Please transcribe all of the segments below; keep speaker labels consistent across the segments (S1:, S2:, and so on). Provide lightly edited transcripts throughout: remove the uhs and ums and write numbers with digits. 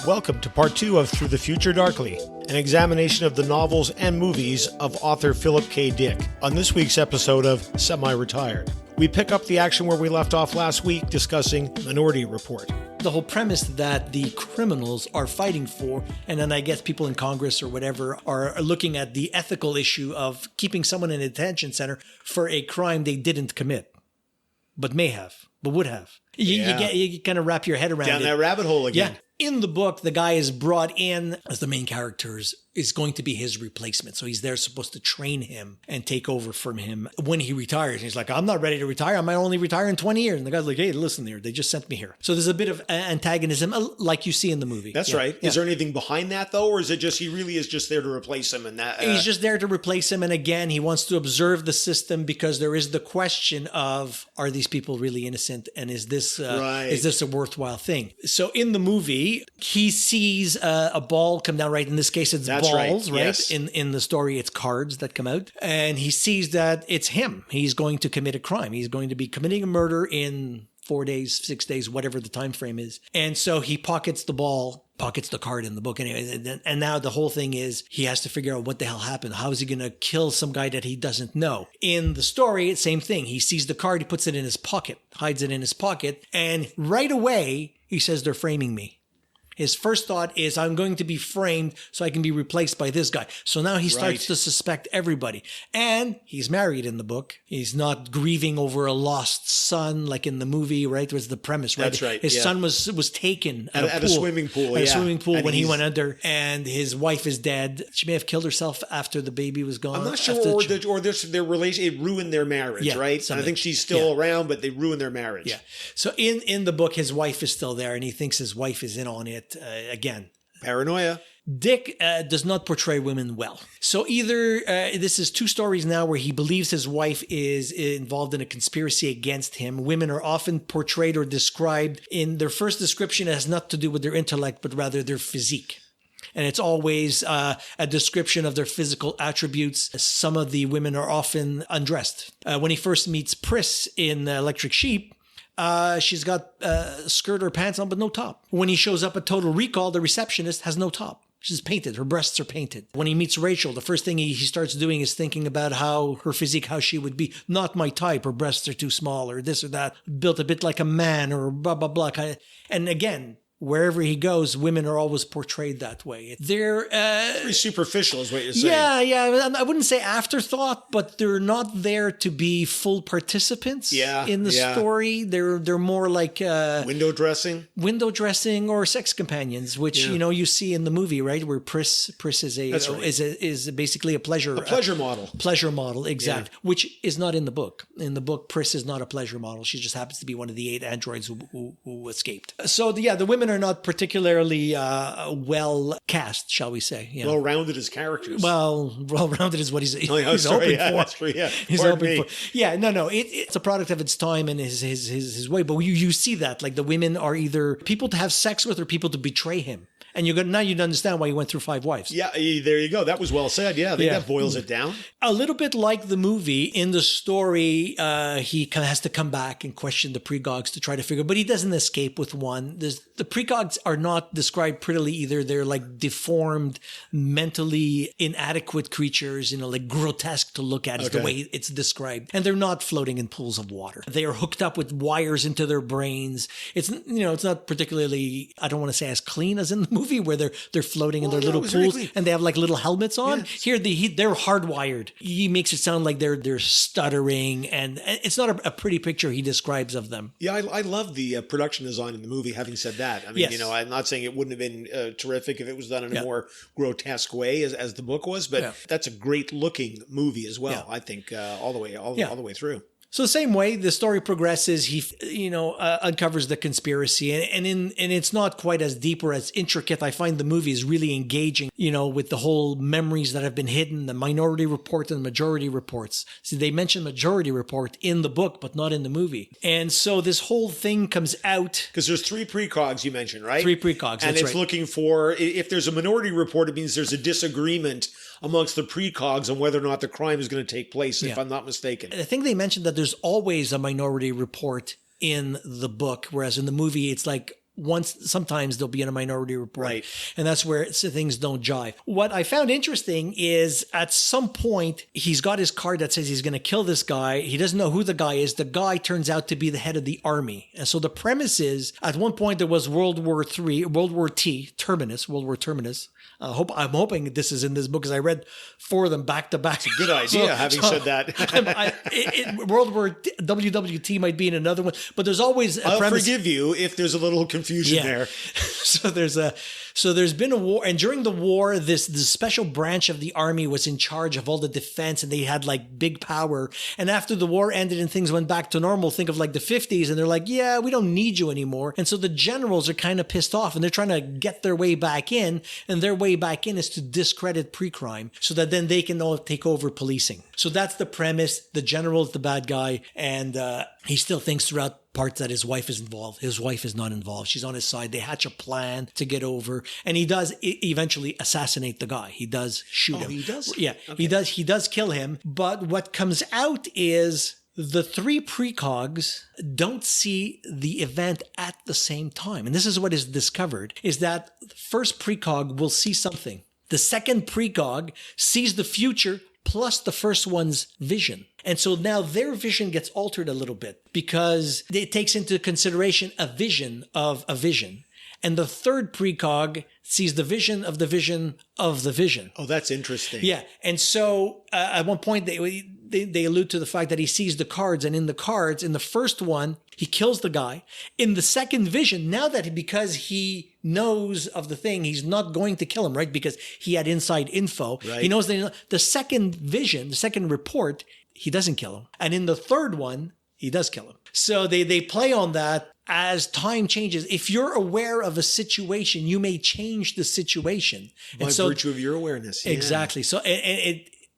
S1: Welcome to part 2 of Through the Future Darkly, an examination of the novels and movies of author Philip K.Dick. On this week's episode of Semi-Retired, we pick up the action where we left off last week discussing Minority Report.
S2: The whole premise that the criminals are fighting for, and then I guess people in Congress or whatever are looking at the ethical issue of keeping someone in a detention center for a crime they didn't commit, but may have, but would have. You kind of wrap your head around
S1: Down
S2: it.
S1: that rabbit hole again.
S2: Yeah. In the book, the guy is brought in as the main characters is going to be his replacement. So he's there supposed to train him and take over from him when he retires. And he's like, I'm not ready to retire. I might only retire in 20 years. And the guy's like, hey, listen here. They just sent me here. So there's a bit of antagonism like you see in the movie.
S1: That's right. Yeah. Is there anything behind that though? Or is it just, he really is just there to replace him? And that
S2: he's just there to replace him. And again, he wants to observe the system because there is the question of, are these people really innocent? And is this a worthwhile thing? So in the movie, he sees a ball come down, right? In this case, it's balls, right?
S1: Yes.
S2: In the story, it's cards that come out. And he sees that it's him. He's going to commit a crime. He's going to be committing a murder in 4 days, 6 days, whatever the time frame is. And so he pockets the card in the book anyway. And now the whole thing is he has to figure out what the hell happened. How is he going to kill some guy that he doesn't know? In the story, same thing. He sees the card, he puts it in his pocket, hides it in his pocket. And right away, he says, they're framing me. His first thought is, I'm going to be framed so I can be replaced by this guy. So now he starts to suspect everybody. And he's married in the book. He's not grieving over a lost son like in the movie, right? It was the premise, right?
S1: That's right.
S2: His son was taken at
S1: a swimming pool.
S2: At a swimming pool and when he went under. And his wife is dead. She may have killed herself after the baby was gone.
S1: I'm not sure, their relation, it ruined their marriage, right? And I think she's still around, but they ruined their marriage.
S2: Yeah. So in the book, his wife is still there and he thinks his wife is in on it. Again,
S1: paranoia.
S2: Dick does not portray women well. So either this is two stories now where he believes his wife is involved in a conspiracy against him. Women are often portrayed or described in their first description. It has nothing to do with their intellect, but rather their physique. And it's always a description of their physical attributes. Some of the women are often undressed. When he first meets Pris in Electric Sheep, she's got a skirt or pants on, but no top. When he shows up at Total Recall, the receptionist has no top. She's painted. Her breasts are painted. When he meets Rachel, the first thing he starts doing is thinking about how her physique, how she would be. Not my type. Her breasts are too small or this or that. Built a bit like a man or blah, blah, blah. And again, wherever he goes, women are always portrayed that way. They're
S1: pretty superficial is what you're saying.
S2: Yeah. I wouldn't say afterthought, but they're not there to be full participants in the story. They're more like window dressing or sex companions, which you see in the movie, right? Where Pris is basically a pleasure
S1: model.
S2: Pleasure model, exact. Yeah. Which is not in the book. In the book, Pris is not a pleasure model. She just happens to be one of the 8 androids who escaped. So the women are not particularly well cast, shall we say? Yeah.
S1: Well-rounded as characters.
S2: Well-rounded is what he's hoping for.
S1: That's true. Yeah,
S2: he's hoping for. Yeah, no. It's a product of its time and his way. But you see that like the women are either people to have sex with or people to betray him. And now you understand why he went through 5 wives.
S1: Yeah, there you go. That was well said. Yeah, I think that boils it down.
S2: A little bit like the movie, in the story, he kind of has to come back and question the precogs to try to figure, but he doesn't escape with one. The precogs are not described prettily either. They're like deformed, mentally inadequate creatures, like grotesque to look at is the way it's described. And they're not floating in pools of water. They are hooked up with wires into their brains. It's, it's not particularly, I don't want to say as clean as in the movie where they're floating in their little pools and they have like little helmets on. Yes. Here they're hardwired. He makes it sound like they're stuttering, and it's not a pretty picture he describes of them.
S1: Yeah, I love the production design in the movie. Having said that, I mean, I'm not saying it wouldn't have been terrific if it was done in a more grotesque way as the book was, but that's a great looking movie as well. I think all the way through.
S2: So the same way the story progresses, he, uncovers the conspiracy, and it's not quite as deep or as intricate. I find the movie is really engaging, with the whole memories that have been hidden, the minority report and majority reports. See, they mention majority report in the book, but not in the movie. And so this whole thing comes out.
S1: Because there's 3 precogs you mentioned, right?
S2: 3 precogs,
S1: and it's looking for, if there's a minority report, it means there's a disagreement amongst the precogs on whether or not the crime is going to take place, if I'm not mistaken.
S2: I think they mentioned that there's always a minority report in the book, whereas in the movie, it's like sometimes they'll be in a minority report.
S1: Right.
S2: And that's where things don't jive. What I found interesting is at some point, he's got his card that says he's going to kill this guy. He doesn't know who the guy is. The guy turns out to be the head of the army. And so the premise is, at one point there was World War Terminus. I'm hoping this is in this book because I read 4 of them back to back.
S1: Good idea, said that.
S2: World War WWT might be in another one, but there's always a
S1: I'll
S2: premise.
S1: forgive you if there's a little confusion there.
S2: So there's been a war, and during the war, this special branch of the army was in charge of all the defense, and they had like big power. And after the war ended and things went back to normal, think of like the 50s, and they're like, yeah, we don't need you anymore. And so the generals are kind of pissed off, and they're trying to get their way back in, and their way back in is to discredit pre-crime so that then they can all take over policing. So that's the premise. The general is the bad guy, and he still thinks throughout parts that his wife is involved. His wife is not involved. She's on his side. They hatch a plan to get over, and he does eventually assassinate the guy. He does shoot him.
S1: He does?
S2: Yeah, okay. He does kill him. But what comes out is the 3 precogs don't see the event at the same time. And this is what is discovered, is that the first precog will see something. The second precog sees the future plus the first one's vision. And so now their vision gets altered a little bit because it takes into consideration a vision of a vision. And the third precog sees the vision of the vision of the vision.
S1: Oh, that's interesting.
S2: Yeah. And so at one point, they allude to the fact that he sees the cards, and in the cards, in the first one, he kills the guy. In the second vision, because he knows of the thing, he's not going to kill him, right? Because he had inside info.
S1: Right.
S2: He knows that the second vision, the second report, he doesn't kill him. And in the third one, he does kill him. So they play on that. As time changes, if you're aware of a situation, you may change the situation.
S1: By virtue of your awareness. Yeah.
S2: Exactly. So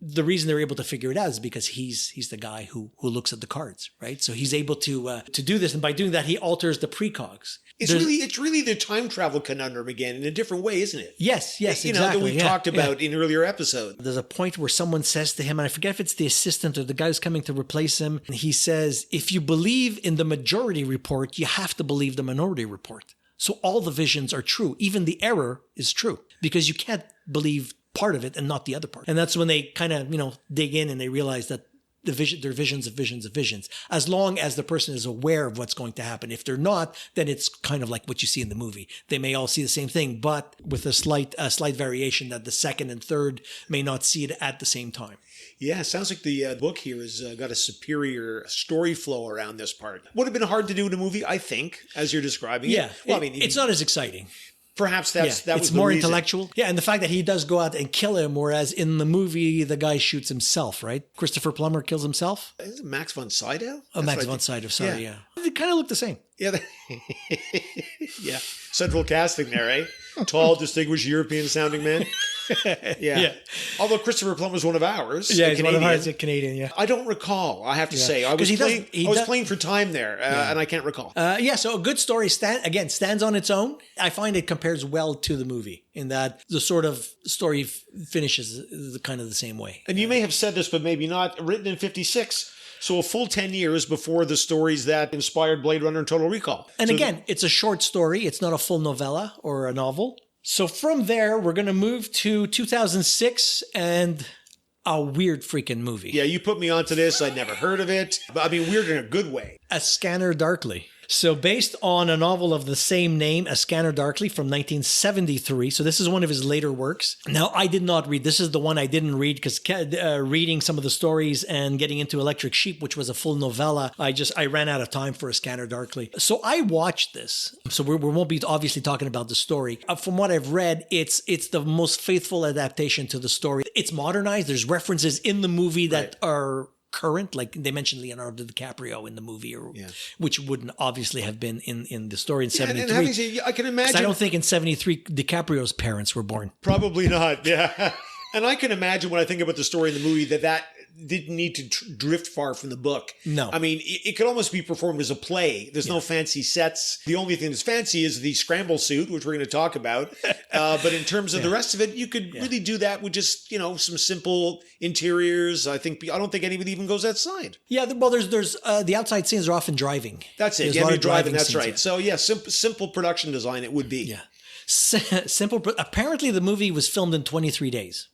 S2: the reason they're able to figure it out is because he's the guy who looks at the cards, right? So he's able to do this. And by doing that, he alters the precogs.
S1: It's really the time travel conundrum again in a different way, isn't it?
S2: Yes, exactly.
S1: That we've talked about in earlier episodes.
S2: There's a point where someone says to him, and I forget if it's the assistant or the guy who's coming to replace him, and he says, if you believe in the majority report, you have to believe the minority report. So all the visions are true. Even the error is true because you can't believe part of it and not the other part. And that's when they kind of, dig in and they realize that they're visions of visions of visions, as long as the person is aware of what's going to happen. If they're not, then it's kind of like what you see in the movie. They may all see the same thing, but with a slight variation that the second and third may not see it at the same time.
S1: Yeah, it sounds like the book here has got a superior story flow around this part. Would have been hard to do in a movie, I think, as you're describing it.
S2: Yeah, well, it's not as exciting.
S1: Perhaps that was
S2: it's more intellectual. Yeah, and the fact that he does go out and kill him, whereas in the movie, the guy shoots himself, right? Christopher Plummer kills himself.
S1: Is it Max von Sydow?
S2: Oh, Max von Sydow, sorry, yeah. They kind of look the same.
S1: Yeah. Yeah. Central casting there, eh? Tall, distinguished European-sounding man. Yeah. Although Christopher Plummer was one of ours.
S2: Yeah, he's one of ours, a Canadian, yeah.
S1: I don't recall, I have to say. I was playing for time there, and I can't recall.
S2: So a good story stands on its own. I find it compares well to the movie in that the sort of story finishes kind of the same way.
S1: And you may have said this, but maybe not. Written in 1956. So a full 10 years before the stories that inspired Blade Runner and Total Recall.
S2: And again, it's a short story. It's not a full novella or a novel. So from there, we're going to move to 2006 and a weird freaking movie.
S1: Yeah, you put me onto this. I'd never heard of it. But I mean, weird in a good way.
S2: A Scanner Darkly. So based on a novel of the same name, A Scanner Darkly from 1973. So this is one of his later works. Now, I did not read. This is the one I didn't read because reading some of the stories and getting into Electric Sheep, which was a full novella, I ran out of time for A Scanner Darkly. So I watched this. So we won't be obviously talking about the story. From what I've read, it's the most faithful adaptation to the story. It's modernized. There's references in the movie that are current, like they mentioned Leonardo DiCaprio in the movie, which wouldn't obviously have been in the story in 73.
S1: I can imagine.
S2: I don't think in 73 DiCaprio's parents were born.
S1: Probably not. Yeah. And I can imagine when I think about the story in the movie that didn't need to drift far from the book.
S2: No.
S1: I mean, it could almost be performed as a play. There's no fancy sets. The only thing that's fancy is the scramble suit, which we're going to talk about. But in terms of the rest of it, you could really do that with just, some simple interiors. I don't think anybody even goes outside. Yeah,
S2: well, there's the outside scenes are often driving.
S1: That's it.
S2: There's
S1: Yeah, driving. That's
S2: scenes,
S1: right. So simple production design it would be.
S2: Yeah. Simple. Apparently, the movie was filmed in 23 days,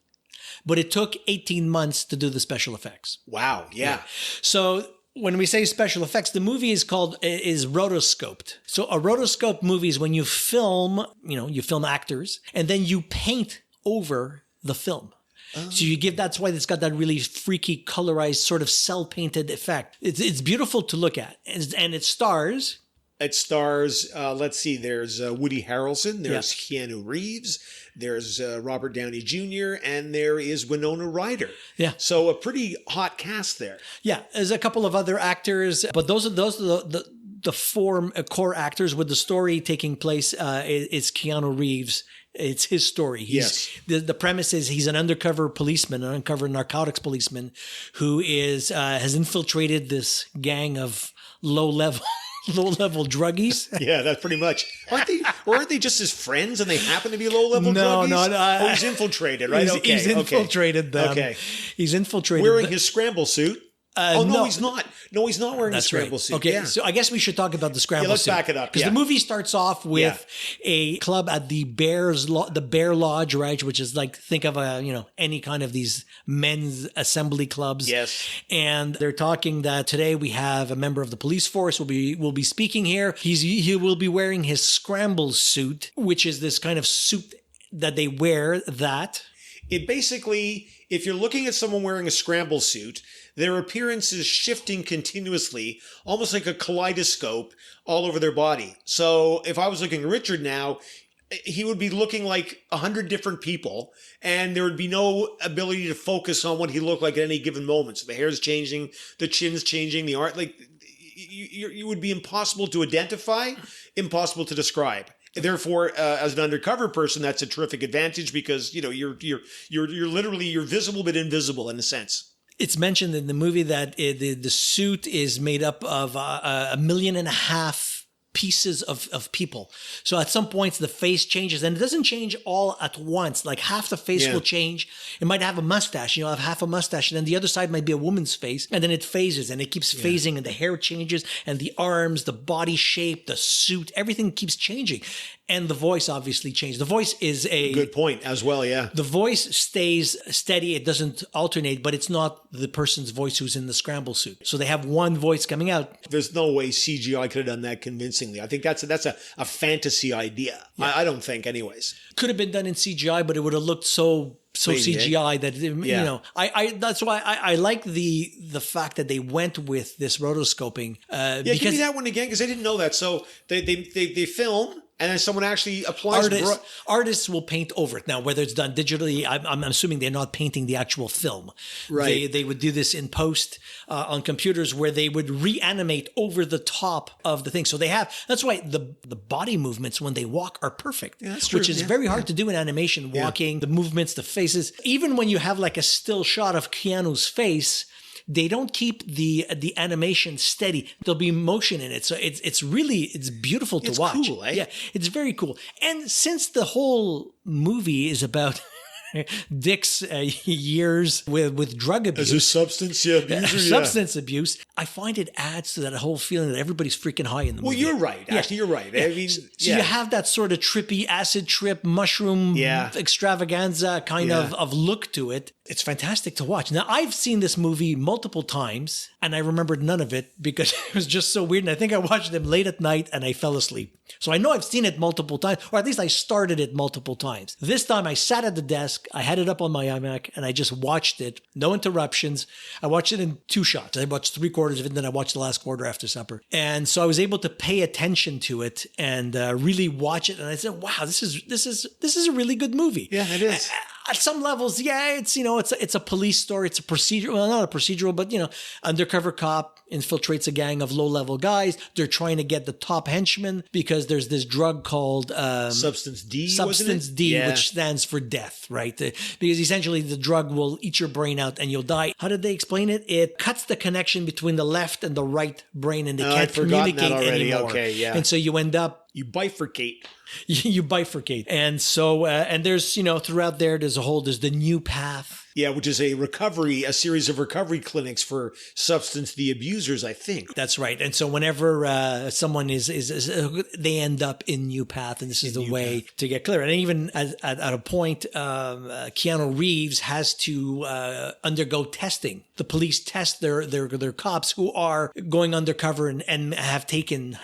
S2: but it took 18 months to do the special effects.
S1: Wow. Yeah.
S2: So when we say special effects, the movie is rotoscoped. So a rotoscope movie is when you film, you film actors and then you paint over the film. Oh. So that's why it's got that really freaky colorized sort of cell painted effect. It's beautiful to look at, and it stars.
S1: It stars, let's see, there's Woody Harrelson, there's Keanu Reeves, there's Robert Downey Jr., and there is Winona Ryder. Yeah. So a pretty hot cast there.
S2: Yeah, there's a couple of other actors, but those are the four core actors with the story taking place is Keanu Reeves. It's his story. The premise is he's an undercover policeman, an undercover narcotics policeman who has infiltrated this gang of low-level druggies.
S1: Yeah, that's pretty much. Aren't they just his friends and they happen to be low-level druggies? No. He's infiltrated, right?
S2: He's infiltrated them. Okay. He's infiltrated
S1: wearing his scramble suit. No, he's not. No, he's not wearing a scramble suit.
S2: Okay, so I guess we should talk about the scramble suit.
S1: Let's back it up.
S2: Because the movie starts off with a club at the Bear Lodge, right? Which is like, think of any kind of these men's assembly clubs.
S1: Yes.
S2: And they're talking that today we have a member of the police force will be speaking here. He will be wearing his scramble suit, which is this kind of suit that they wear that.
S1: It basically, if you're looking at someone wearing a scramble suit, their appearance is shifting continuously, almost like a kaleidoscope all over their body. So if I was looking at Richard now, he would be looking like 100 different people, and there would be no ability to focus on what he looked like at any given moment. So the hair's changing, the chin's changing, the art, like you would be impossible to identify, impossible to describe. Therefore, as an undercover person, that's a terrific advantage because you're visible but invisible in a sense.
S2: It's mentioned in the movie that the suit is made up of 1.5 million pieces of people. So at some points the face changes, and it doesn't change all at once. Like half the face will change. It might have a mustache, have half a mustache, and then the other side might be a woman's face, and then it phases and it keeps phasing, and the hair changes, and the arms, the body shape, the suit, everything keeps changing. And the voice obviously changed. The voice is a
S1: good point as well. Yeah.
S2: The voice stays steady. It doesn't alternate, but it's not the person's voice who's in the scramble suit. So they have one voice coming out.
S1: There's no way CGI could have done that convincingly. I think that's a fantasy idea. Yeah. I don't think anyways.
S2: Could have been done in CGI, but it would have looked so crazy, CGI that I that's why I like the fact that they went with this rotoscoping.
S1: Give me that one again because I didn't know that. So they film. And then someone actually applies.
S2: Artists will paint over it. Now, whether it's done digitally, I'm assuming they're not painting the actual film.
S1: Right.
S2: They would do this in post on computers where they would reanimate over the top of the thing. So that's why the body movements when they walk are perfect.
S1: Yeah, that's true.
S2: Which is very hard to do in animation, walking, the movements, the faces. Even when you have like a still shot of Keanu's face, they don't keep the animation steady. There'll be motion in it. So it's beautiful to watch.
S1: It's cool, eh?
S2: Yeah, it's very cool. And since the whole movie is about Dick's years with drug abuse.
S1: As a substance abuse.
S2: Substance abuse. I find it adds to that whole feeling that everybody's freaking high in the movie.
S1: Well, you're right. Actually, you're right.
S2: Yeah. I mean, so you have that sort of trippy acid trip, mushroom extravaganza kind of look to it. It's fantastic to watch. Now, I've seen this movie multiple times, and I remembered none of it because it was just so weird. And I think I watched them late at night, and I fell asleep. So I know I've seen it multiple times, or at least I started it multiple times. This time I sat at the desk, I had it up on my iMac, and I just watched it. No interruptions. I watched it in 2 shots. I watched 3/4 of it, and then I watched the last quarter after supper. And so I was able to pay attention to it and really watch it. And I said, wow, this is a really good movie.
S1: Yeah, it is.
S2: At some levels, yeah, it's a police story. It's a procedural, well, not a procedural, but undercover cop infiltrates a gang of low-level guys. They're trying to get the top henchman because there's this drug called
S1: Substance D,
S2: Substance D, which stands for death, right? Because essentially the drug will eat your brain out and you'll die. How did they explain it? It cuts the connection between the left and the right brain, and they can't communicate anymore.
S1: Okay, yeah.
S2: And so you end up
S1: you bifurcate.
S2: You bifurcate. And so, and there's, throughout there's the new path.
S1: Yeah, which is a series of recovery clinics for substance D abusers, I think.
S2: That's right. And so whenever someone is they end up in new path, and this is the way to get clear. And even at a point, Keanu Reeves has to undergo testing. The police test their cops who are going undercover and have taken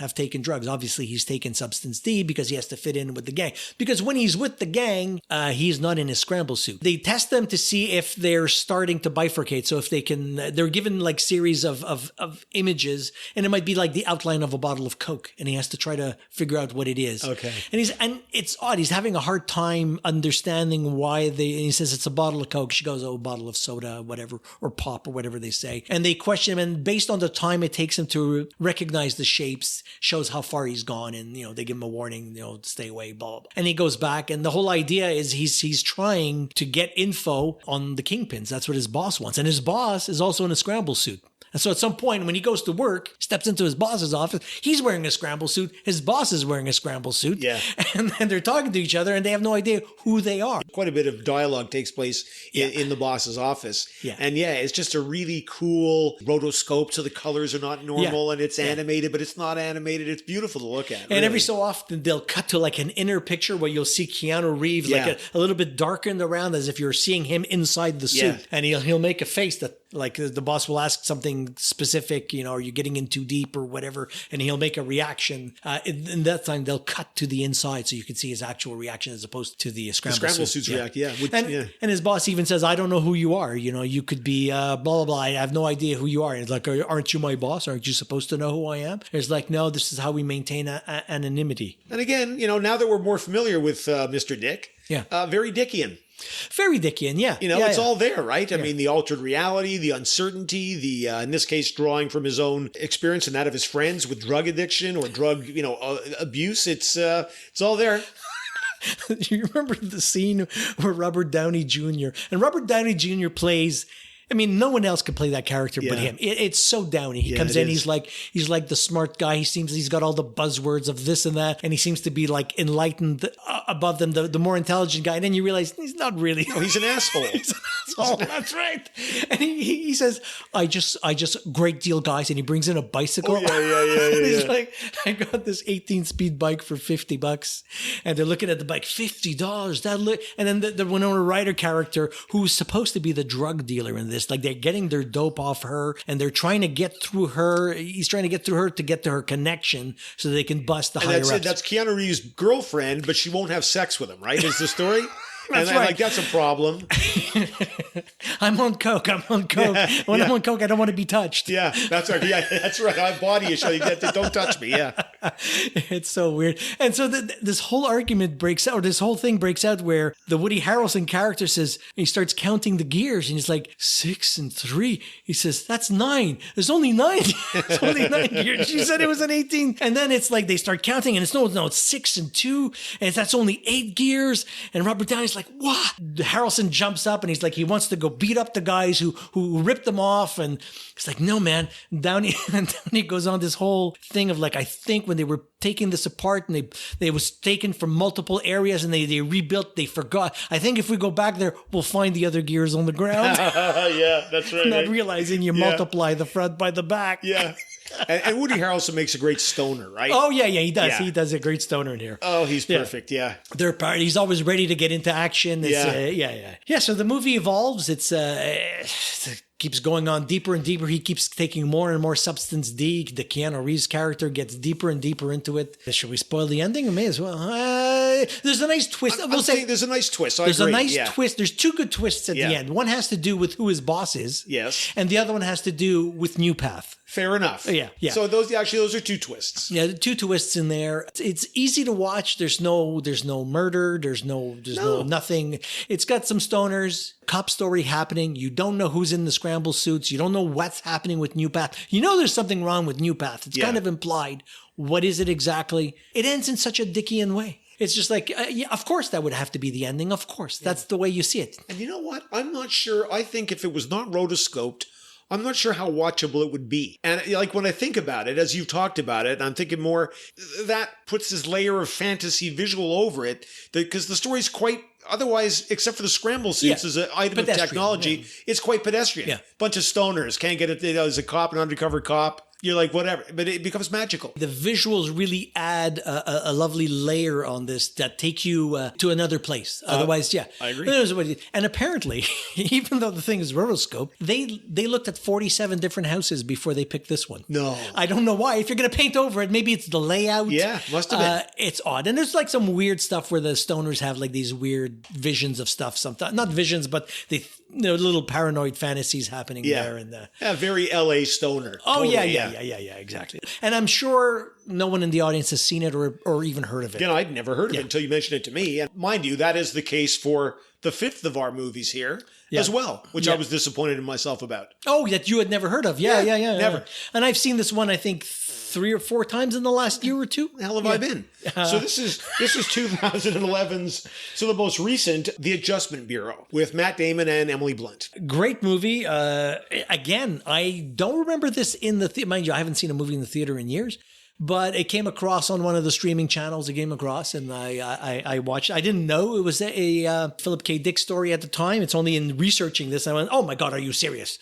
S2: drugs. Obviously, he's taken substance D because he has to fit in with the gang. Because when he's with the gang, he's not in his scramble suit. They test them to see if they're starting to bifurcate. So if they're given like series of images, and it might be like the outline of a bottle of Coke, and he has to try to figure out what it is.
S1: Okay.
S2: And it's odd. He's having a hard time understanding why and he says it's a bottle of Coke. She goes, oh, a bottle of soda, whatever, or pop, or whatever they say. And they question him, and based on the time it takes him to recognize the shapes, shows how far he's gone, and they give him a warning, stay away, blah, blah, blah. And he goes back, and the whole idea is he's trying to get info on the kingpins. That's what his boss wants. And his boss is also in a scramble suit. And so at some point when he goes to work, steps into his boss's office, he's wearing a scramble suit. His boss is wearing a scramble suit.
S1: Yeah.
S2: And then they're talking to each other and they have no idea who they are.
S1: Quite a bit of dialogue takes place in the boss's office.
S2: Yeah.
S1: And it's just a really cool rotoscope. So the colors are not normal and it's animated, but it's not animated. It's beautiful to look at.
S2: And
S1: really.
S2: every so often they'll cut to like an inner picture where you'll see Keanu Reeves like a little bit darkened around as if you're seeing him inside the suit.
S1: Yeah.
S2: And he'll make a face that like the boss will ask something specific, are you getting in too deep or whatever? And he'll make a reaction. In that time, they'll cut to the inside so you can see his actual reaction as opposed to the scramble
S1: suits react,
S2: And his boss even says, I don't know who you are. You could be blah, blah, blah. I have no idea who you are. And it's like, aren't you my boss? Aren't you supposed to know who I am? It's like, no, this is how we maintain anonymity.
S1: And again, now that we're more familiar with Mr. Dick, very Dickian.
S2: Very Dickian, yeah.
S1: It's all there, right? I mean, the altered reality, the uncertainty, the, in this case, drawing from his own experience and that of his friends with drug addiction or drug, abuse. It's all there.
S2: You remember the scene where Robert Downey Jr. and Robert Downey Jr. plays... I mean, no one else could play that character but him. It's so Downey. He comes in, he's like the smart guy. He's got all the buzzwords of this and that, and he seems to be like enlightened above them, the more intelligent guy. And then you realize he's not really.
S1: No, he's an asshole.
S2: He's an asshole. That's right. And he says, I just great deal, guys. And he brings in a bicycle.
S1: Oh, yeah.
S2: He's like, I got this 18-speed bike for $50, and they're looking at the bike, $50. And then the Winona Ryder character, who's supposed to be the drug dealer in this. Like they're getting their dope off her and they're trying to get through her. He's trying to get through her to get to her connection so they can bust the higher ups.
S1: That's Keanu Reeves' girlfriend, but she won't have sex with him, right? Is the story?
S2: That's right.
S1: Like, that's a problem.
S2: I'm on coke. I'm on coke, I don't want to be touched.
S1: Yeah, that's right. Yeah, that's right. I have body issue. Don't touch me. Yeah.
S2: It's so weird. And so this whole argument breaks out, or this whole thing breaks out where the Woody Harrelson character says, he starts counting the gears and he's like, 6 and 3. He says, that's 9. There's only 9. There's only 9 gears. She said it was an 18. And then it's like they start counting and it's it's 6 and 2. And that's only 8 gears. And Robert Downey's like, what? Harrelson jumps up and he's like, he wants to go beat up the guys who ripped them off. And it's like, no, man. Downey goes on this whole thing of like, I think when they were taking this apart and they was taken from multiple areas and they rebuilt, they forgot. I think if we go back there, we'll find the other gears on the ground.
S1: Yeah, that's right.
S2: Not realizing you multiply the front by the back.
S1: Yeah. And Woody Harrelson makes a great stoner, right?
S2: Oh, yeah, he does. Yeah. He does a great stoner in here.
S1: Oh, he's perfect, yeah.
S2: He's always ready to get into action. Yeah, so the movie evolves. It keeps going on deeper and deeper. He keeps taking more and more substance D. The Keanu Reeves character gets deeper and deeper into it. Should we spoil the ending? We may as well. There's a nice twist.
S1: There's a nice twist.
S2: There's a nice twist. There's 2 good twists at the end. One has to do with who his boss is.
S1: Yes.
S2: And the other one has to do with New Path.
S1: Fair enough.
S2: Yeah.
S1: So those are two twists.
S2: Yeah, the two twists in there. It's easy to watch. There's no murder. There's no nothing. It's got some stoners, cop story happening. You don't know who's in the scramble suits. You don't know what's happening with New Path. You know there's something wrong with New Path. It's kind of implied. What is it exactly? It ends in such a Dickian way. It's just like, yeah, of course that would have to be the ending. Of course. That's the way you see it.
S1: And you know what? I'm not sure. I think if it was not rotoscoped, I'm not sure how watchable it would be. And like when I think about it, as you've talked about it, I'm thinking more that puts this layer of fantasy visual over it because the story's quite otherwise, except for the scramble suits as an item of technology, it's quite pedestrian.
S2: Yeah.
S1: Bunch of stoners can't get it. As a cop, an undercover cop. You're like, whatever, but it becomes magical.
S2: The visuals really add a lovely layer on this that take you to another place. Otherwise, I agree. And apparently, even though the thing is rotoscope, they looked at 47 different houses before they picked this one.
S1: No.
S2: I don't know why. If you're going to paint over it, maybe it's the layout.
S1: Yeah, must have been.
S2: It's odd. And there's like some weird stuff where the stoners have like these weird visions of stuff sometimes. Not visions, but they little paranoid fantasies happening there. And
S1: very LA stoner.
S2: Oh, totally, yeah, exactly. And I'm sure no one in the audience has seen it or even heard of it.
S1: I'd never heard of it until you mentioned it to me. And mind you, that is the case for the fifth of our movies here as well, which I was disappointed in myself about.
S2: Oh, that you had never heard of. Yeah.
S1: Never.
S2: And I've seen this one, I think, 3 or 4 times in the last year or two.
S1: The hell have I been? So this is 2011's, so the most recent, The Adjustment Bureau, with Matt Damon and Emily Blunt.
S2: Great movie. Again, I don't remember this in the theater. Mind you, I haven't seen a movie in the theater in years. But it came across on one of the streaming channels. It came across, and I watched. I didn't know it was a Philip K. Dick story at the time. It's only in researching this I went, "Oh my God, are you serious?"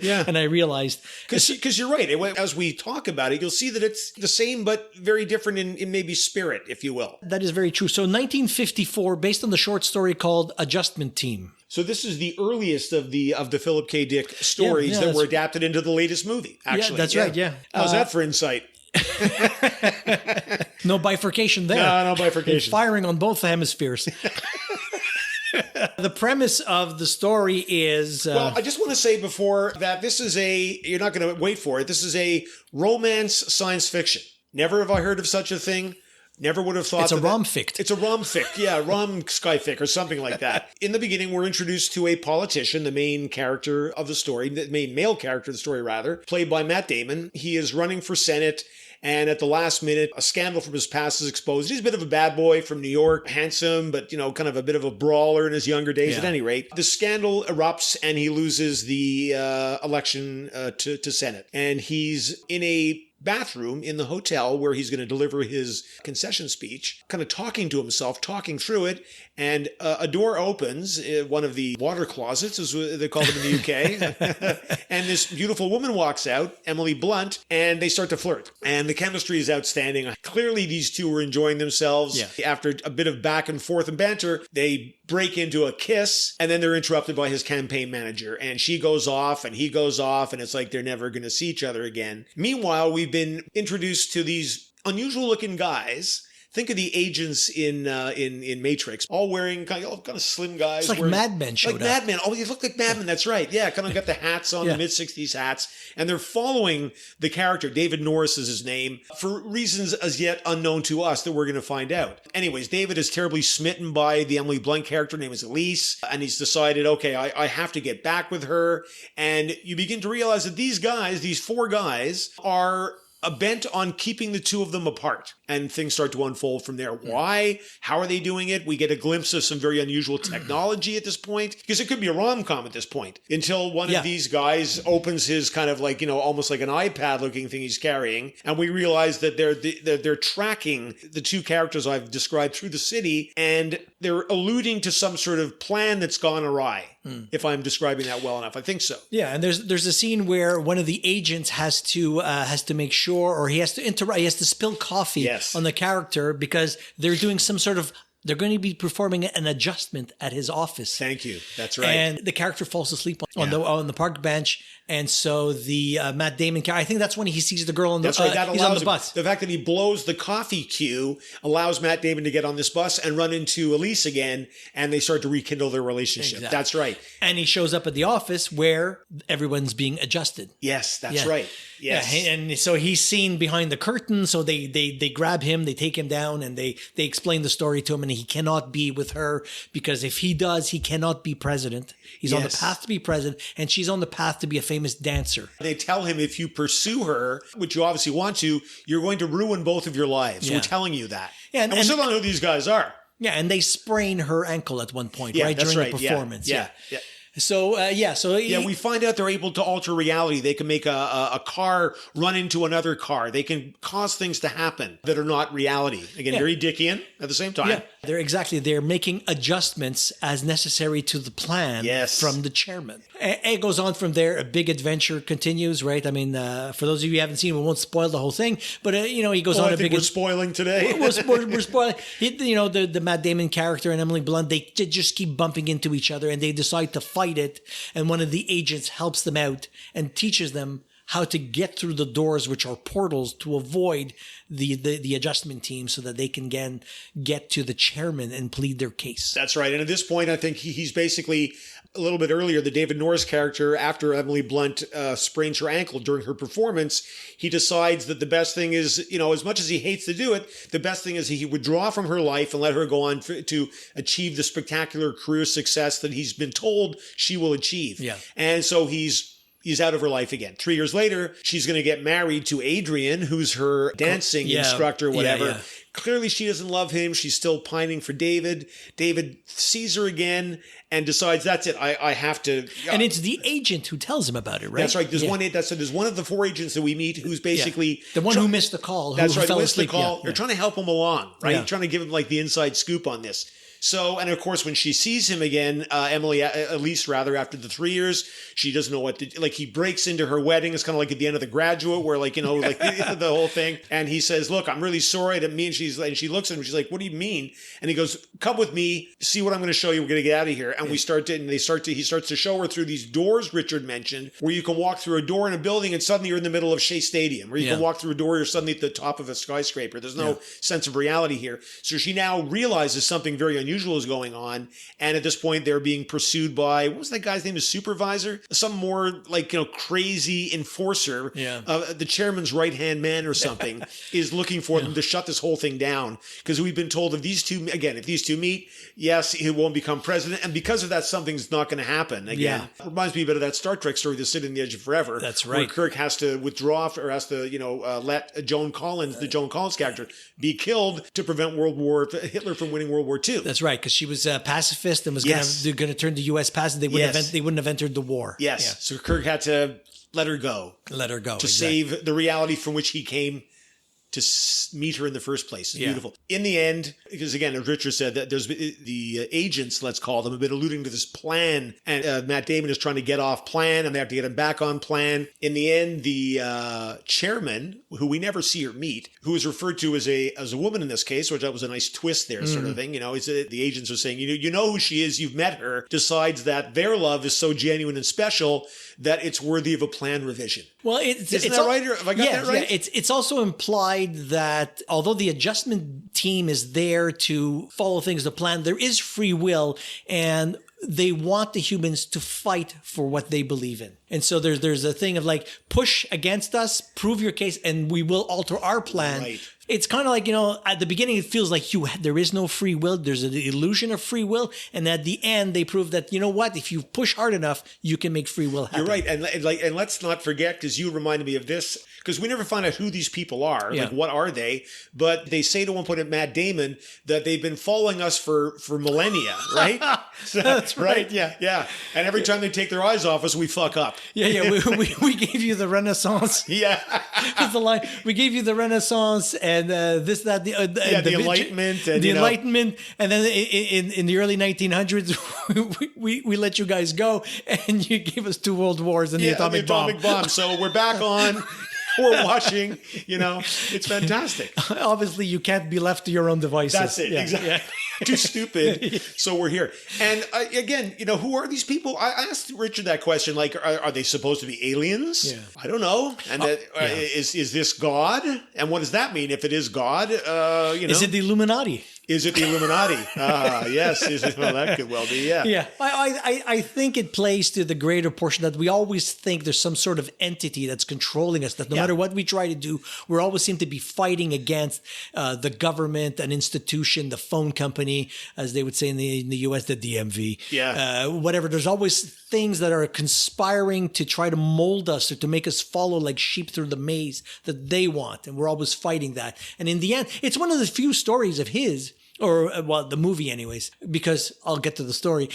S1: Yeah,
S2: and I realized
S1: because you're right. As we talk about it, you'll see that it's the same but very different in maybe spirit, if you will.
S2: That is very true. So, 1954, based on the short story called "Adjustment Team."
S1: So this is the earliest of the Philip K. Dick stories that were adapted into the latest movie. Actually,
S2: that's right. Yeah,
S1: how's that for insight?
S2: No bifurcation there.
S1: No bifurcation.
S2: Firing on both hemispheres. The premise of the story is...
S1: well, I just want to say before that this is you're not going to wait for it, this is a romance science fiction. Never have I heard of such a thing. Never would have thought
S2: it's a rom-fic.
S1: It's a rom-fic, rom-sky-fic or something like that. In the beginning, we're introduced to a politician, the main character of the story, the main male character of the story, rather, played by Matt Damon. He is running for Senate, and at the last minute, a scandal from his past is exposed. He's a bit of a bad boy from New York, handsome, but, kind of a bit of a brawler in his younger days. At any rate, the scandal erupts, and he loses the election to Senate. And he's in a bathroom in the hotel where he's going to deliver his concession speech, kind of talking to himself, talking through it, and a door opens, one of the water closets, as they call them in the UK, and this beautiful woman walks out, Emily Blunt, and they start to flirt. And the chemistry is outstanding. Clearly, these two are enjoying themselves. Yeah. After a bit of back and forth and banter, they break into a kiss, and then they're interrupted by his campaign manager. And she goes off, and he goes off, and it's like they're never going to see each other again. Meanwhile, we've been introduced to these unusual-looking guys. Think of the agents in Matrix, all wearing kind of slim guys.
S2: It's like Mad Men showed up.
S1: Like Mad Men. Oh, you look like Mad Men. That's right. Yeah, kind of got the hats on, the mid-'60s hats. And they're following the character. David Norris is his name, for reasons as yet unknown to us that we're going to find out. Anyways, David is terribly smitten by the Emily Blunt character. Her name is Elise. And he's decided, okay, I have to get back with her. And you begin to realize that these guys, these 4 guys, are bent on keeping the two of them apart, and things start to unfold from there. Why? How are they doing it? We get a glimpse of some very unusual technology at this point, because it could be a rom-com at this point, until one of these guys opens his kind of like, almost like an iPad looking thing he's carrying, and we realize that they're tracking the 2 characters I've described through the city, and they're alluding to some sort of plan that's gone awry. If I'm describing that well enough. I think so.
S2: Yeah, and there's a scene where one of the agents has to make sure, or he has to spill coffee on the character because they're doing some sort of They're going to be performing an adjustment at his office.
S1: Thank you. That's right.
S2: And the character falls asleep on the park bench. And so the Matt Damon character, I think that's when he sees the girl on the,
S1: that's right. That
S2: he's
S1: allows
S2: on the bus.
S1: The fact that he blows the coffee cue allows Matt Damon to get on this bus and run into Elise again, and they start to rekindle their relationship.
S2: Exactly.
S1: That's right.
S2: And he shows up at the office where everyone's being adjusted.
S1: Yes, that's right. Yes.
S2: Yeah, and so he's seen behind the curtain. So they grab him, they take him down, and they explain the story to him, and he cannot be with her because if he does, he cannot be president. He's on the path to be president, and she's on the path to be a famous dancer.
S1: They tell him if you pursue her, which you obviously want to, you're going to ruin both of your lives. Yeah. We're telling you that. Yeah, and we still don't know who these guys are.
S2: Yeah, and they sprain her ankle at one point, right? During the performance.
S1: Yeah.
S2: So,
S1: we find out they're able to alter reality. They can make a car run into another car. They can cause things to happen that are not reality. Again, very Dickian at the same time. Yeah.
S2: They're making adjustments as necessary to the plan from the chairman. It goes on from there. A big adventure continues, right? I mean, for those of you who haven't seen it, we won't spoil the whole thing, but he goes on
S1: I think we're spoiling today.
S2: We're spoiling. The Matt Damon character and Emily Blunt, they just keep bumping into each other, and they decide to fight it, and one of the agents helps them out and teaches them how to get through the doors, which are portals, to avoid the adjustment team so that they can get to the chairman and plead their case.
S1: That's right. And at this point, I think he's basically a little bit earlier, the David Norris character, after Emily Blunt sprains her ankle during her performance, he decides that the best thing is, as much as he hates to do it, the best thing is he withdraw from her life and let her go on to achieve the spectacular career success that he's been told she will achieve.
S2: Yeah.
S1: And so he's out of her life again. 3 years later, she's going to get married to Adrian, who's her dancing instructor, whatever. Yeah. Clearly, she doesn't love him. She's still pining for David. David sees her again and decides, that's it. I have to.
S2: And it's the agent who tells him about it, right?
S1: That's right. There's one of the four agents that we meet who's basically
S2: the one who missed the call.
S1: That's right. Who missed the call. They're trying to help him along, right? Yeah. Trying to give him like the inside scoop on this. So, and of course, when she sees him again, Elise, after the 3 years, she doesn't know what to do. Like, he breaks into her wedding. It's kind of like at the end of The Graduate, where the whole thing. And he says, look, I'm really sorry. I didn't mean, and she looks at him. She's like, what do you mean? And he goes, come with me. See what I'm going to show you. We're going to get out of here. And he starts to show her through these doors Richard mentioned, where you can walk through a door in a building and suddenly you're in the middle of Shea Stadium, where you can walk through a door, you're suddenly at the top of a skyscraper. There's no sense of reality here. So she now realizes something very unusual is going on. And at this point, they're being pursued by, what was that guy's name? His supervisor? Some more crazy enforcer. The chairman's right-hand man or something is looking for them to shut this whole thing down. Because we've been told if these two meet, yes, he won't become president. And because of that, something's not going to happen. Again, it reminds me a bit of that Star Trek story, The City on the Edge of Forever.
S2: That's right.
S1: Where Kirk has to withdraw or has to, let the Joan Collins character, be killed to prevent Hitler from winning World War II.
S2: That's right, because she was a pacifist and was going to turn the U.S. pacifist. They wouldn't have entered the war.
S1: Yes. Yeah. So Kirk had to let her go. To save the reality from which he came to meet her in the first place. It's beautiful. In the end, because again, as Richard said, that there's the agents, let's call them, have been alluding to this plan, and Matt Damon is trying to get off plan, and they have to get him back on plan. In the end, the chairman, who we never see or meet, who is referred to as a woman in this case, which that was a nice twist there, sort of thing. The agents are saying, you know who she is, you've met her, decides that their love is so genuine and special that it's worthy of a plan revision.
S2: Well,
S1: isn't that right? Have I got that right?
S2: Yeah, it's also implied that although the adjustment team is there to follow things to plan, there is free will, and they want the humans to fight for what they believe in. And so there's a thing of like, push against us, prove your case, and we will alter our plan. Right. It's kind of like, at the beginning, it feels like there is no free will. There's an illusion of free will. And at the end, they prove that, if you push hard enough, you can make free will happen.
S1: You're right. And let's not forget, because you reminded me of this, because we never find out who these people are. Yeah. Like, what are they? But they say to one point at Matt Damon that they've been following us for millennia, right?
S2: That's right.
S1: Yeah. Yeah. And every time they take their eyes off us, we fuck up.
S2: Yeah. We gave you the Renaissance.
S1: Yeah.
S2: That's the line. We gave you the Renaissance and the
S1: Enlightenment.
S2: And, the Enlightenment. And then in the early 1900s, we let you guys go and you gave us 2 world wars and the atomic bomb.
S1: So we're back on. we're watching, it's fantastic.
S2: Obviously, you can't be left to your own devices.
S1: That's it. Exactly. Yeah. Too stupid. So we're here. And again, who are these people? I asked Richard that question. Like, are they supposed to be aliens?
S2: Yeah.
S1: I don't know. And is this God? And what does that mean if it is God?
S2: Is it the Illuminati?
S1: Is it the Illuminati? Yes. Well, that could well be, yeah.
S2: Yeah. I think it plays to the greater portion that we always think there's some sort of entity that's controlling us, that no matter what we try to do, we always seem to be fighting against the government, an institution, the phone company, as they would say in the US, the DMV.
S1: Yeah.
S2: Whatever. There's always things that are conspiring to try to mold us or to make us follow like sheep through the maze that they want. And we're always fighting that. And in the end, it's one of the few stories of his, or the movie anyways, because I'll get to the story,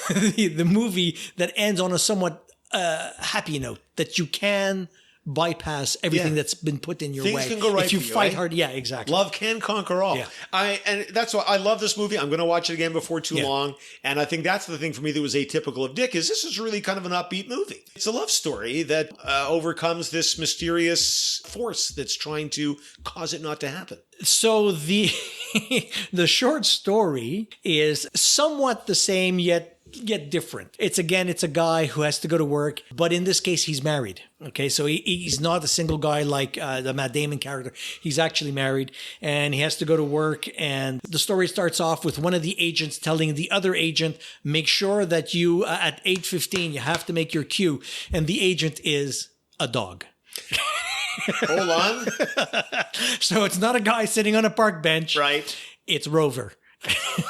S2: the movie that ends on a somewhat happy note, that you can bypass everything that's been put in your way.
S1: Things can go right
S2: if you
S1: for you,
S2: fight
S1: right?
S2: hard. Yeah, exactly.
S1: Love can conquer all.
S2: Yeah.
S1: And that's why I love this movie. I'm going to watch it again before too long. And I think that's the thing for me that was atypical of Dick, is this is really kind of an upbeat movie. It's a love story that overcomes this mysterious force that's trying to cause it not to happen.
S2: So the the short story is somewhat the same, yet different. It's a guy who has to go to work, but in this case, he's married. Okay, so he's not a single guy like the Matt Damon character. He's actually married, and he has to go to work. And the story starts off with one of the agents telling the other agent, make sure that you, at 8:15, you have to make your cue. And the agent is a dog.
S1: Hold on.
S2: So it's not a guy sitting on a park bench.
S1: Right.
S2: It's Rover.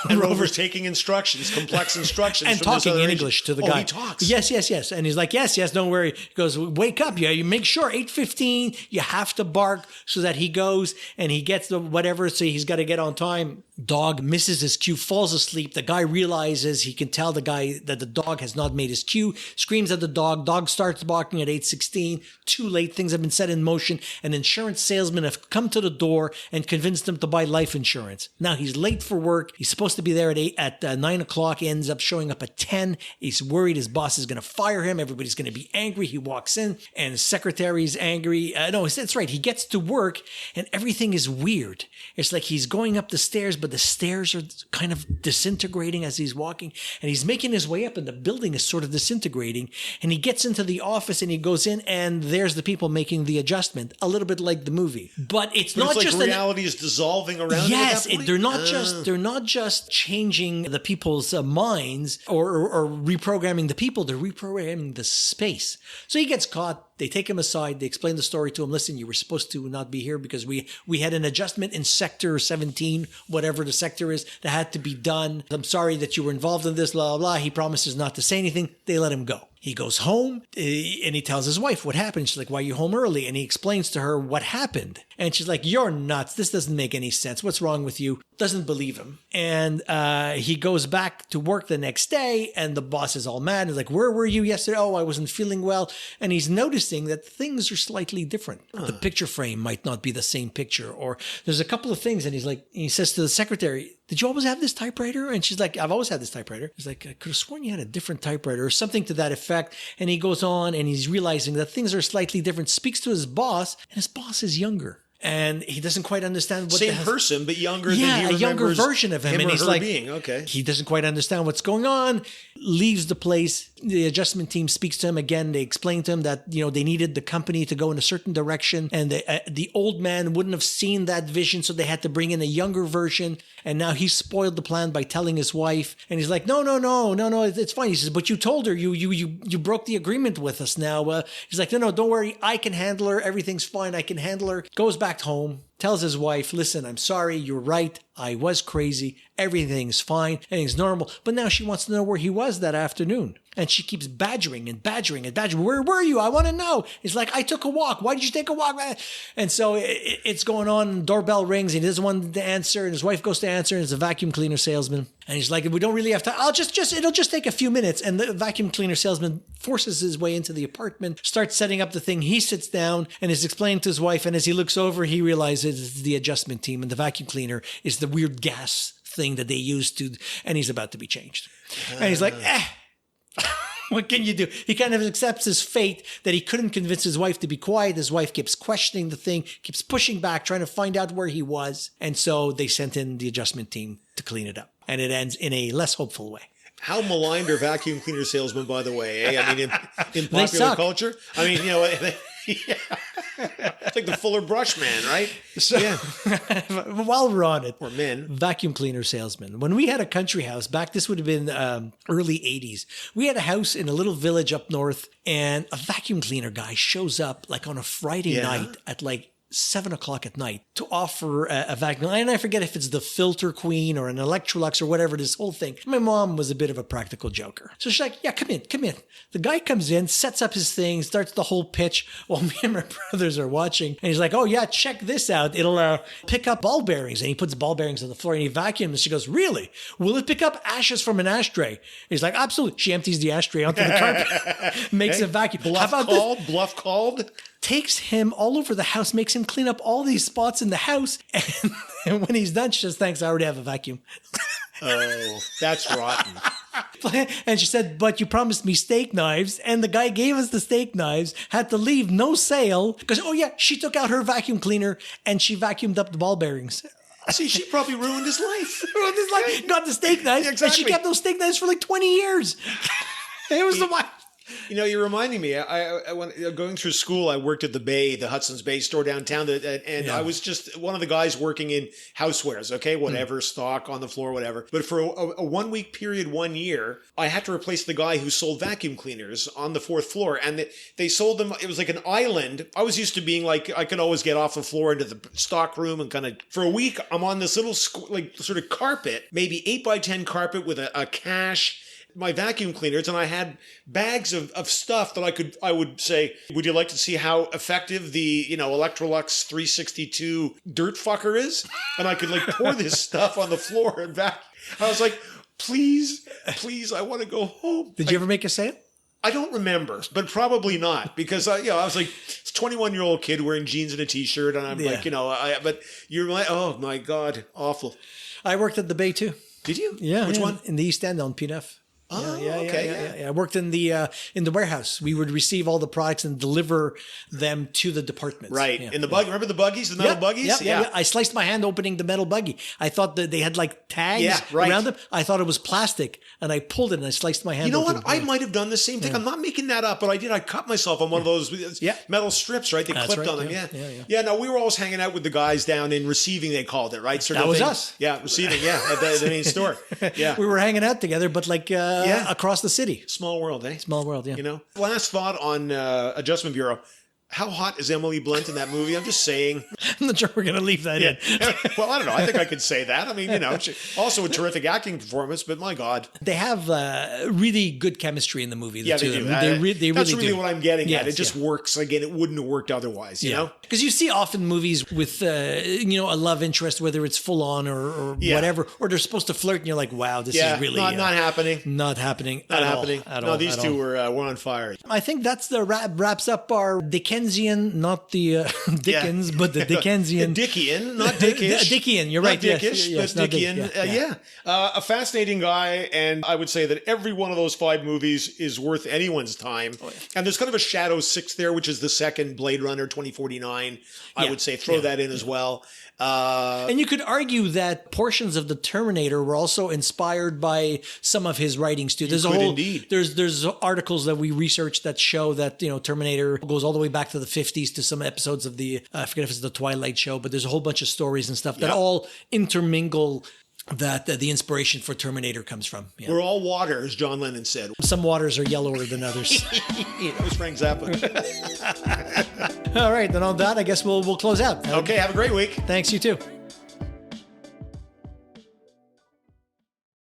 S1: And Rover's taking instructions, complex instructions.
S2: And
S1: from this
S2: talking
S1: other
S2: in
S1: agent.
S2: English to the guy.
S1: Oh, he talks.
S2: Yes. And he's like, yes, don't worry. He goes, wake up. Yeah, you make sure 8:15, you have to bark, so that he goes and he gets the whatever. So he's got to get on time. Dog misses his cue, falls asleep. The guy realizes, he can tell the guy that the dog has not made his cue, screams at the dog. Dog starts barking at 8:16. Too late. Things have been set in motion. An insurance salesman have come to the door and convinced him to buy life insurance. Now he's late for work. He's supposed to be there at 9 o'clock. He ends up showing up at 10. He's worried his boss is going to fire him. Everybody's going to be angry. He walks in and his secretary's angry. No, that's right. He gets to work and everything is weird. It's like he's going up the stairs, but the stairs are kind of disintegrating as he's walking, and he's making his way up and the building is sort of disintegrating, and he gets into the office and he goes in and there's the people making the adjustment, a little bit like the movie. But it's not
S1: like
S2: just
S1: reality is dissolving around.
S2: Yes,
S1: him at that point?
S2: they're not just changing the people's minds or reprogramming the people, they're reprogramming the space. So he gets caught. They take him aside. They explain the story to him. Listen, you were supposed to not be here because we had an adjustment in sector 17, whatever the sector is, that had to be done. I'm sorry that you were involved in this, blah, blah, blah. He promises not to say anything. They let him go. He goes home and he tells his wife what happened. She's like, why are you home early? And he explains to her what happened. And she's like, you're nuts. This doesn't make any sense. What's wrong with you? Doesn't believe him. And he goes back to work the next day and the boss is all mad. He's like, where were you yesterday? Oh, I wasn't feeling well. And he's noticing that things are slightly different. The picture frame might not be the same picture, or there's a couple of things. And he says to the secretary, did you always have this typewriter? And she's like, I've always had this typewriter. He's like, I could have sworn you had a different typewriter or something to that effect. And he goes on and he's realizing that things are slightly different, speaks to his boss, and his boss is younger. And he doesn't quite understand what
S1: same person, but younger than he
S2: a
S1: remembers
S2: younger version of him. And he's like,
S1: being. Okay.
S2: He doesn't quite understand what's going on, leaves the place. The adjustment team speaks to him again. They explain to him that, they needed the company to go in a certain direction. And the old man wouldn't have seen that vision. So they had to bring in a younger version. And now he spoiled the plan by telling his wife. And he's like, no, it's fine. He says, but you told her, you broke the agreement with us now. He's like, no, don't worry. I can handle her. Everything's fine. I can handle her. Goes back home, tells his wife, listen, I'm sorry. You're right. I was crazy. Everything's fine. Everything's normal. But now she wants to know where he was that afternoon. And she keeps badgering. Where were you? I want to know. He's like, I took a walk. Why did you take a walk? And so it's going on. Doorbell rings. He doesn't want to answer. And his wife goes to answer. And it's a vacuum cleaner salesman. And he's like, we don't really have time. It'll just take a few minutes. And the vacuum cleaner salesman forces his way into the apartment, starts setting up the thing. He sits down and is explaining to his wife. And as he looks over, he realizes it's the adjustment team. And the vacuum cleaner is the weird gas thing that they use to, and he's about to be changed. And he's like, What can you do? He kind of accepts his fate that he couldn't convince his wife to be quiet. His wife keeps questioning the thing, keeps pushing back, trying to find out where he was. And so they sent in the adjustment team to clean it up. And it ends in a less hopeful way.
S1: How maligned are vacuum cleaner salesmen, by the way? Eh? I mean, in popular culture? I mean, yeah. It's like the Fuller Brush man, right?
S2: So,
S1: yeah.
S2: While we're on it,
S1: or men,
S2: vacuum cleaner salesman. When we had a country house back, this would have been early 80s. We had a house in a little village up north, and a vacuum cleaner guy shows up like on a Friday night at like 7 o'clock at night to offer a vacuum. And I forget if it's the Filter Queen or an Electrolux or whatever, this whole thing. My mom was a bit of a practical joker. So she's like, yeah, come in. The guy comes in, sets up his thing, starts the whole pitch while me and my brothers are watching. And he's like, oh yeah, check this out. It'll pick up ball bearings. And he puts ball bearings on the floor and he vacuums. And she goes, really? Will it pick up ashes from an ashtray? And he's like, absolutely. She empties the ashtray onto the carpet, makes a vacuum.
S1: Bluff called?
S2: Takes him all over the house, makes him clean up all these spots in the house. And when he's done, she says, thanks, I already have a vacuum.
S1: Oh, that's rotten.
S2: And she said, but you promised me steak knives. And the guy gave us the steak knives, had to leave, no sale. Because, oh yeah, she took out her vacuum cleaner and she vacuumed up the ball bearings.
S1: See, she probably ruined his life.
S2: Got the steak knives. Yeah, exactly. And she kept those steak knives for like 20 years. It was the one.
S1: You know, you're reminding me, I when going through school, I worked at the Bay, the Hudson's Bay store downtown, and I was just one of the guys working in housewares, okay, whatever, stock on the floor, whatever. But for a 1 week period, 1 year, I had to replace the guy who sold vacuum cleaners on the fourth floor. And they sold them, it was like an island. I was used to being like, I could always get off the floor into the stock room and kind of, for a week, I'm on this little like sort of carpet, maybe 8x10 carpet with a cache, my vacuum cleaners, and I had bags of stuff that I would say, would you like to see how effective the, Electrolux 362 dirt fucker is? And I could like pour this stuff on the floor and vacuum. I was like, please, I want to go home.
S2: Did you ever make a sale?
S1: I don't remember, but probably not, because I was like, it's a 21-year-old kid wearing jeans and a t-shirt, and I'm like, but you're like, oh my God, awful.
S2: I worked at the Bay too.
S1: Did you?
S2: Yeah.
S1: Which one?
S2: In the East End on PNF.
S1: Oh, okay.
S2: Yeah. I worked in the warehouse. We would receive all the products and deliver them to the departments.
S1: Right. In the buggy. Remember the buggies, the metal buggies?
S2: Yeah. I sliced my hand opening the metal buggy. I thought that they had like tags around them. I thought it was plastic, and I pulled it and I sliced my hand.
S1: You know what? I might have done the same thing. I'm not making that up, but I did. I cut myself on one of those metal strips, right? They clipped on them. Yeah. No, we were always hanging out with the guys down in receiving, they called it, right?
S2: That was us.
S1: Yeah, receiving, at the main store. Yeah.
S2: We were hanging out together, but like across the city.
S1: Small world, eh?
S2: Small world, yeah.
S1: Last thought on Adjustment Bureau. How hot is Emily Blunt in that movie? I'm just saying.
S2: I'm not sure we're going to leave that in.
S1: Well, I don't know. I think I could say that. I mean, also a terrific acting performance, but my God.
S2: They have really good chemistry in the movie.
S1: They do. That's really what I'm getting at. It just works. Again, it wouldn't have worked otherwise, you know?
S2: Because you see often movies with, a love interest, whether it's full on or whatever, or they're supposed to flirt and you're like, wow, this is really...
S1: not happening.
S2: Not happening
S1: at all.
S2: No,
S1: these two were on fire.
S2: I think that's wraps up our Dickensian, not the Dickens, but the Dickensian.
S1: Dickian, not Dickish.
S2: Dickian, you're right.
S1: Not Dickish,
S2: yes,
S1: but Dickian. A fascinating guy, and I would say that every one of those 5 movies is worth anyone's time. Oh, yeah. And there's kind of a shadow 6 there, which is the second Blade Runner 2049. I would say throw that in as well.
S2: And you could argue that portions of the Terminator were also inspired by some of his writings too. There's articles that we researched that show that Terminator goes all the way back to the 50s to some episodes of the I forget if it's the Twilight Show, but there's a whole bunch of stories and stuff that all intermingle. That the inspiration for Terminator comes from. Yeah.
S1: We're all water, as John Lennon said.
S2: Some waters are yellower than others.
S1: That was Frank Zappa.
S2: All right, then on that, I guess we'll close out.
S1: Okay, have a great week.
S2: Thanks, you too.